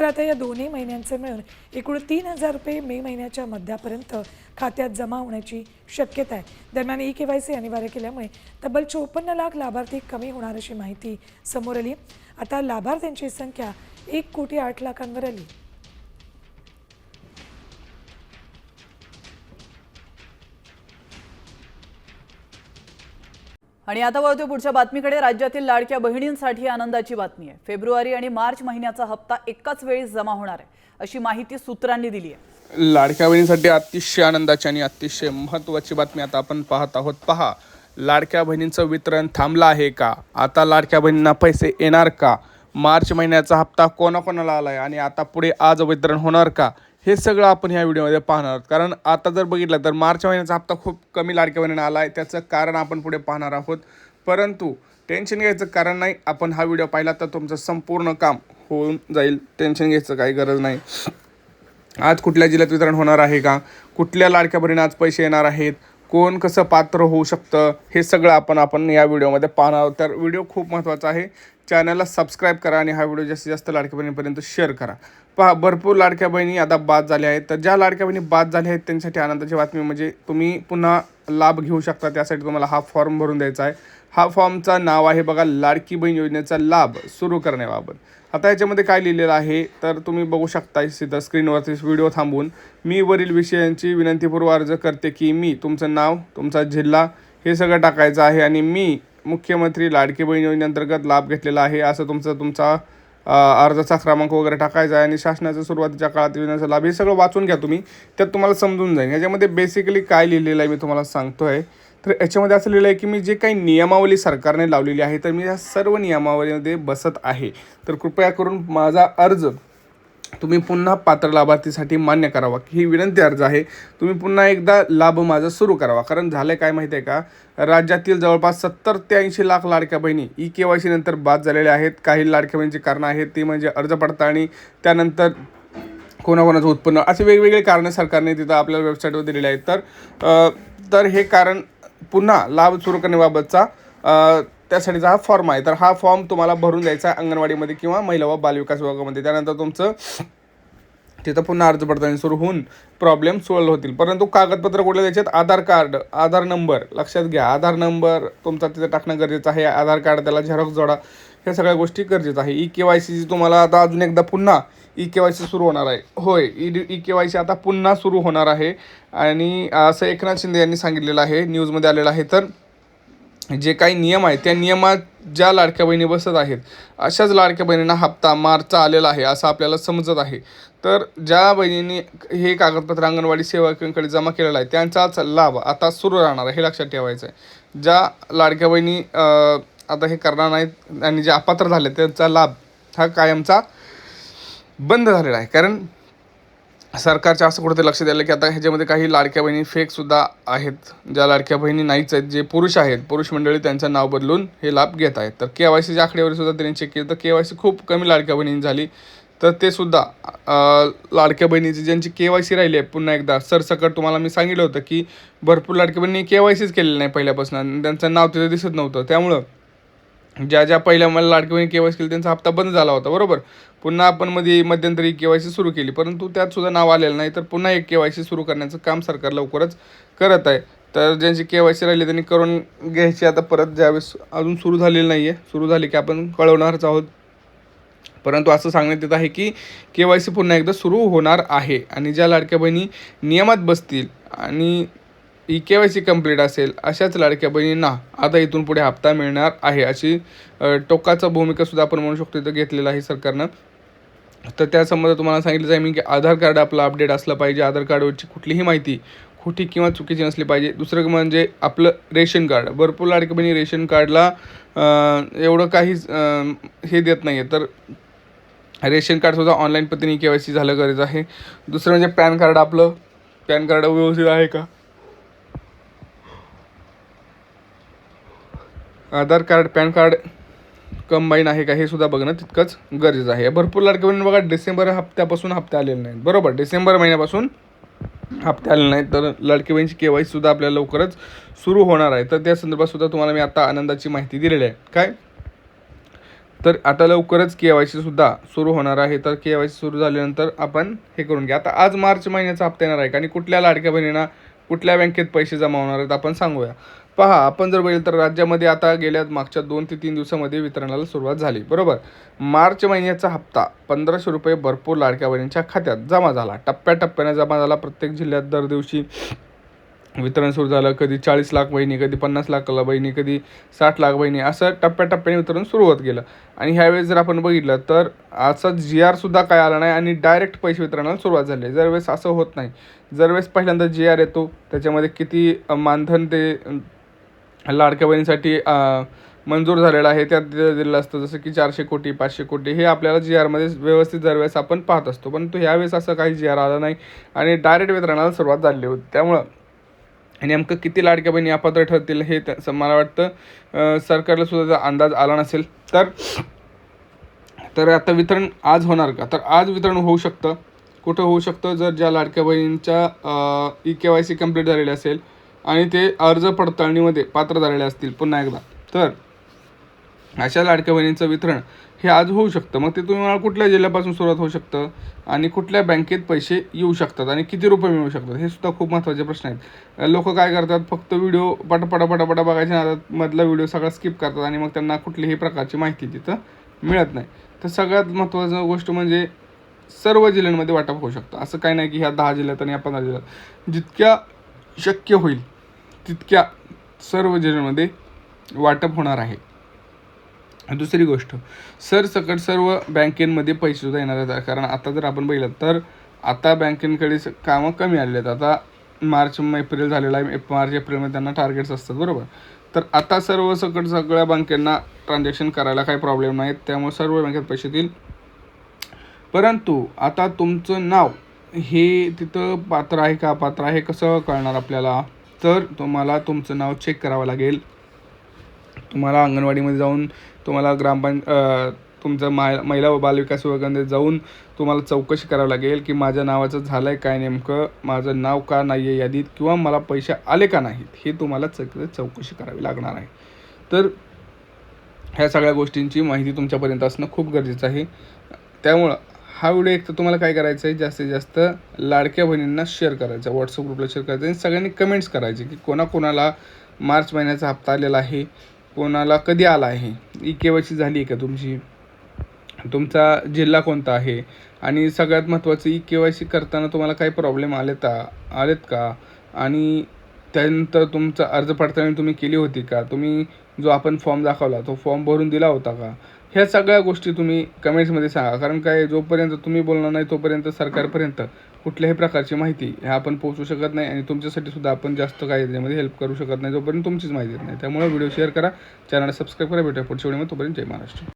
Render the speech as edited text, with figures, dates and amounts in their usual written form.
तर आता या दोन्ही महिन्यांचे मिळून एकूण 3,000 रुपये मे महिन्याच्या मध्यापर्यंत खात्यात जमा होण्याची शक्यता आहे. दरम्यान ई-केवायसी अनिवार्य केल्यामुळे तब्बल 54 लाख लाभार्थी कमी होणार अशी माहिती समोर आली. आता लाभार्थ्यांची संख्या 1,08,00,000 आली. आणि आता वळतो पुढच्या बातमीकडे. राज्यातील लाडक्या बहिणींसाठी आनंदाची बातमी आहे. फेब्रुवारी आणि मार्च महिन्याचा हप्ता एकाच वेळी जमा होणार आहे अशी माहिती सूत्रांनी दिली आहे. लाडक्या बहिणींसाठी अतिशय आनंदाची आणि अतिशय महत्त्वाची बातमी आता आपण पाहत आहोत. पहा, लाडक्या बहिणींचं वितरण थांबलं आहे का? आता लाडक्या बहिणींना पैसे येणार का? मार्च महिन्याचा हप्ता कोणाकोणाला आला आहे आणि आता पुढे आज वितरण होणार का? हे सगळं आपण ह्या व्हिडिओमध्ये पाहणार आहोत. कारण आता जर बघितलं तर मार्च महिन्याचा हप्ता खूप कमी लाडक्या बहिणींना आला आहे. त्याचं कारण आपण पुढे पाहणार आहोत. परंतु टेन्शन घ्यायचं कारण नाही. आपण हा व्हिडिओ पाहिला तर तुमचं संपूर्ण काम होऊन जाईल. टेन्शन घ्यायचं काही गरज नाही. आज कुठल्या जिल्ह्यात वितरण होणार आहे का? कुठल्या लाडक्या बहिणींना आज पैसे येणार आहेत? कोण कसं पात्र होऊ शकतं? हे सगळं आपण या व्हिडिओमध्ये पाहणार आहोत. तर व्हिडिओ खूप महत्त्वाचा आहे. चॅनलला सबस्क्राईब करा आणि हा व्हिडिओ जास्तीत जास्त लाडक्या बहिणींपर्यंत शेअर करा. पहा, भरपूर लाडक्या बहिणी आता बाद झाल्या आहेत. तर ज्या लाडक्या बहिणी बाद झाल्या आहेत त्यांच्यासाठी आनंदाची बातमी म्हणजे तुम्ही पुन्हा लाभ घेऊ शकता. त्यासाठी तुम्हाला हा फॉर्म भरून द्यायचा आहे. हा फॉर्मचं नाव आहे बघा, लाडकी बहीण योजनेचा लाभ सुरू करण्याबाबत. आता याच्यामध्ये काय लिहिलेलं आहे तर तुम्ही बघू शकता सिद्ध स्क्रीनवरती. व्हिडिओ थांबवून मी वरील विषयांची विनंतीपूर्वक अर्ज करते की मी तुमचं नाव, तुमचा जिल्हा हे सगळं टाकायचं आहे आणि मी मुख्यमंत्री लाडकी बहीण योजनेअंतर्गत लाभ घेतलेला आहे असं तुमचा अर्जाचा क्रमांक वगैरे टाकायचा आहे. आणि शासनाच्या सुरुवातीच्या काळात योजनेचा लाभ हे सगळं वाचून घ्या तुम्ही, त्यात तुम्हाला समजून जाईल. ह्याच्यामध्ये बेसिकली काय लिहिलेलं आहे मी तुम्हाला सांगतो आहे. तर याच्यामध्ये असं लिहिलं आहे की मी जे काही नियमावली सरकारने लावलेली आहे तर मी या सर्व नियमावलीमध्ये बसत आहे. तर कृपया करून माझा अर्ज तुम्ही पुन्हा पात्र लाभार्थीसाठी मान्य करावा. ही विनंती अर्ज आहे. तुम्ही पुन्हा एकदा लाभ माझा सुरू करावा. कारण झालं काय माहिती आहे का, राज्यातील जवळपास 70 ते 80 लाख लाडक्या बहिणी ई-केवायसी नंतर बाद झालेल्या आहेत. काही लाडक्या बहिणीची कारणं आहेत ती म्हणजे अर्ज पडताळणी, त्यानंतर कोणाकोणाचं उत्पन्न, असे वेगवेगळे कारणं सरकारने तिथं आपल्याला वेबसाईटवर दिलेले आहेत. तर हे कारण पुन्हा लाभ सुरू करण्याबाबतचा त्यासाठीचा हा फॉर्म आहे. तर हा फॉर्म तुम्हाला भरून द्यायचा आहे अंगणवाडीमध्ये किंवा महिला व बालविकास विभागामध्ये. त्यानंतर तुमचं तिथं पुन्हा अर्ज पडताळणी सुरू होऊन प्रॉब्लेम सॉल्व्ह होतील. परंतु कागदपत्र कुठले द्यायचे आहेत? आधार कार्ड, आधार नंबर, लक्षात घ्या आधार नंबर तुमचा तिथं टाकणं गरजेचं आहे. आधार कार्ड, त्याला झेरॉक्स जोडा, ह्या सगळ्या गोष्टी गरजेचं आहे. ई-केवायसी तुम्हाला आता अजून एकदा पुन्हा ई-केवायसी सुरू होणार आहे. होय, ई-केवायसी आता पुन्हा सुरू होणार आहे आणि असं एकनाथ शिंदे यांनी सांगितलेलं आहे, न्यूजमध्ये आलेलं आहे. तर जे काही नियम आहेत त्या नियमात ज्या लाडक्या बहिणी बसत आहेत अशाच लाडक्या बहिणींना हप्ता मार्चचा आलेला आहे असं आपल्याला समजत आहे. तर ज्या बहिणींनी हे कागदपत्र अंगणवाडी सेवकांकडे जमा केलेलं आहे त्यांचाच लाभ आता सुरू राहणार आहे, हे लक्षात ठेवायचं आहे. ज्या लाडक्या बहिणी आता हे करणार नाहीत आणि जे अपात्र झाले त्यांचा लाभ हा कायमचा बंद झालेला आहे. कारण सरकारच्या असं कुठंतरी लक्ष द्यायला की आता ह्याच्यामध्ये काही लाडक्या बहिणी फेकसुद्धा आहेत. ज्या लाडक्या बहिणी नाहीच आहेत, जे पुरुष आहेत, पुरुष मंडळी त्यांचं नाव बदलून हे लाभ घेत आहेत. तर के-वाय-सीच्या आकडेवारीसुद्धा त्यांनी चेक केलं तर के-वाय-सी खूप कमी लाडक्या बहिणींनी झाली. तर ते सुद्धा लाडक्या बहिणीची ज्यांची के-वाय-सी राहिली आहे पुन्हा एकदा सरसकट तुम्हाला मी सांगितलं होतं की भरपूर लाडक्या बहिणी के-वाय-सीच केलेलं नाही पहिल्यापासून आणि त्यांचं नाव तिथे दिसत नव्हतं. त्यामुळं ज्या पहिल्या मला लाडकी बहिणी के-वाय-सी केली त्यांचा हप्ता बंद झाला होता, बरोबर. पुन्हा आपण मध्यंतरी के-वाय-सी सुरू केली परंतु त्यात सुद्धा नाव आलेलं नाही. तर पुन्हा एक के-वाय-सी सुरू करण्याचं काम सरकार लवकरच करत आहे. तर ज्यांची के-वाय-सी राहिली त्यांनी करून घ्यायची. आता परत ज्यावेळेस अजून सुरू झालेलं नाही आहे, सुरू झाली की आपण कळवणारच आहोत. परंतु असं सांगण्यात येत आहे की के-वाय-सी पुन्हा एकदा सुरू होणार आहे आणि ज्या लाडक्या बहिणी नियमात बसतील आणि ई-के-वाय-सी कंप्लीट असेल अशाच लाडक्या बहिणींना आता इथून पुढे हप्ता मिळणार आहे अशी टोकाचा भूमिकासुद्धा आपण म्हणू शकतो इथं घेतलेला आहे सरकारनं. तर त्या संबंधात तुम्हाला सांगितलं आहे मी की आधार कार्ड आपलं अपडेट असलं पाहिजे. आधार कार्डवरची कुठलीही माहिती खोटी किंवा चुकीची नसली पाहिजे. दुसरं म्हणजे आपलं रेशन कार्ड. भरपूर लाडक्या बहिणी रेशन कार्डला एवढं काहीच हे देत नाही आहे. तर रेशन कार्डसुद्धा ऑनलाईन पद्धतीने के-वाय-सी झालं गरजेचं आहे. दुसरं म्हणजे पॅन कार्ड. आपलं पॅन कार्ड व्यवस्थित आहे का? आधार कार्ड, पॅन कार्ड कंबाईन आहे का हे सुद्धा बघणं तितकंच गरजेचं आहे. भरपूर लाडक्या बहिणी बघा डिसेंबर हप्त्यापासून हप्ते आलेले नाहीत, बरोबर. डिसेंबर महिन्यापासून हप्ते आलेले नाहीत. तर लाडकी बहिणीची के-वाय-सी सुद्धा आपल्याला लवकरच सुरू होणार आहे. तर त्या संदर्भात सुद्धा तुम्हाला मी आता आनंदाची माहिती दिलेली आहे. काय तर आता लवकरच KYC सुद्धा सुरू होणार आहे. तर KYC सुरू झाल्यानंतर आपण हे करून घ्या. आता आज मार्च महिन्याचा हप्ता येणार आहे का आणि कुठल्या लाडक्या बहिणींना कुठल्या बँकेत पैसे जमा होणार आहेत आपण सांगूया. पहा, आपण जर बघितलं तर राज्यामध्ये आता गेल्या मागच्या 2 ते 3 दिवसामध्ये वितरणाला सुरुवात झाली, बरोबर. मार्च महिन्याचा हप्ता 1500 रुपये भरपूर लाडक्या बहिणींच्या खात्यात जमा झाला. टप्प्याटप्प्याने जमा झाला. प्रत्येक जिल्ह्यात दर दिवशी वितरण सुरू झालं. कधी 40 लाख बहिणी, कधी 50 लाख बहिणी, कधी 60 लाख बहिणी, असं टप्प्याटप्प्याने वितरण सुरू होत गेलं. आणि ह्यावेळेस जर आपण बघितलं तर असं GR सुद्धा काय आला नाही आणि डायरेक्ट पैसे वितरणाला सुरुवात झाली आहे. जरवेळेस असं होत नाही. जरवेळेस पहिल्यांदा GR येतो त्याच्यामध्ये किती मानधन ते लाडक्या बहिणीसाठी मंजूर झालेलं आहे त्यात दिलेलं असतं, जसं की 400 कोटी 500 कोटी हे आपल्याला GRमध्ये व्यवस्थित दरवेळेस आपण पाहत असतो. परंतु ह्यावेळेस असं काही GR आला नाही आणि डायरेक्ट वितरणाला सुरुवात झाली होती. त्यामुळं नेमकं किती लाडक्या बहिणी अपात्र ठरतील हे मला वाटतं सरकारला सुद्धा अंदाज आला नसेल. तर आता वितरण आज होणार का? तर आज वितरण होऊ शकतं. कुठं होऊ शकतं? जर ज्या लाडक्या बहिणींच्या KYC कंप्लीट झालेले असेल आणि ते अर्ज पडताळणीमध्ये पात्र झालेले असतील पुन्हा एकदा, तर अशा लाडक्या बहिणींचं वितरण हे आज होऊ शकतं. मग ते तुम्हाला कुठल्या जिल्ह्यापासून सुरुवात होऊ शकतं आणि कुठल्या बँकेत पैसे येऊ शकतात आणि किती रुपये मिळू शकतात हे सुद्धा खूप महत्त्वाचे प्रश्न आहेत. लोक काय करतात, फक्त व्हिडिओ पटापटा बघायचे नादात मधला व्हिडिओ सगळा स्किप करतात आणि मग त्यांना कुठलीही प्रकारची माहिती तिथं मिळत नाही. तर सगळ्यात महत्त्वाचं गोष्ट म्हणजे सर्व जिल्ह्यांमध्ये वाटप होऊ शकतं. असं काही नाही की ह्या 10 जिल्ह्यात आणि ह्या 15 जिल्ह्यात. जितक्या शक्य होईल तितक्या सर्व जिल्ह्यांमध्ये वाटप होणार आहे. दुसरी गोष्ट, सरसकट सर्व बँकेमध्ये पैसेसुद्धा येणार आहेत. कारण आता जर आपण बघितलं तर आता बँकेकडे कामं कमी आलेली आहेत. आता मार्च एप्रिल झालेला आहे. मार्च एप्रिलमध्ये त्यांना टार्गेट्स असतात, बरोबर. तर आता सरसकट सगळ्या बँकांना ट्रान्झॅक्शन करायला काही प्रॉब्लेम नाहीत. त्यामुळे सर्व बँकेत पैसे देईल. परंतु आता तुमचं नाव हे तिथं पात्र आहे का अपात्र आहे कसं कळणार आपल्याला? तर तुम्हाला तुमचं नाव चेक करावं लागेल. तुम्हाला अंगणवाडीमध्ये जाऊन तुम्हाला तुमचं महिला व बालविकास विभागामध्ये जाऊन तुम्हाला चौकशी करावी लागेल की माझ्या नावाचं झालं आहे काय, नेमकं माझं नाव का नाही आहे यादीत, किंवा मला पैसे आले का नाहीत हे तुम्हाला चौकशी करावी लागणार आहे. तर ह्या सगळ्या गोष्टींची माहिती तुमच्यापर्यंत असणं खूप गरजेचं आहे. त्यामुळं हा व्हिडिओ एक तर तुम्हाला काय करायचं आहे, जास्तीत जास्त लाडक्या बहिणींना शेअर करायचा, व्हॉट्सअप ग्रुपला शेअर करायचं आणि सगळ्यांनी कमेंट्स करायचे की कोणाकोणाला मार्च महिन्याचा हप्ता आलेला आहे, कोणाला कधी आला आहे, KYC झाली आहे का तुमची, तुमचा जिल्हा कोणता आहे, आणि सगळ्यात महत्त्वाचं KYC करताना तुम्हाला काही प्रॉब्लेम आलेत का, आणि त्यानंतर तुमचा अर्ज पडताळणी तुम्ही केली होती का, तुम्ही जो आपण फॉर्म दाखवला तो फॉर्म भरून दिला होता का. ह्या सगळ्या गोष्टी तुम्ही कमेंट्समध्ये सांगा. कारण काय, जोपर्यंत तुम्ही बोलणार नाही तोपर्यंत सरकारपर्यंत कुठल्याही प्रकारची माहिती ह्या आपण पोहोचू शकत नाही आणि तुमच्यासाठी सुद्धा आपण जास्त काही त्यामध्ये हेल्प करू शकत नाही जोपर्यंत तुमचीच माहिती येत नाही. त्यामुळे व्हिडिओ शेअर करा, चॅनलला सबस्क्राईब करा. भेटूया पुढच्या व्हिडिओमध्ये. तोपर्यंत जय महाराष्ट्र.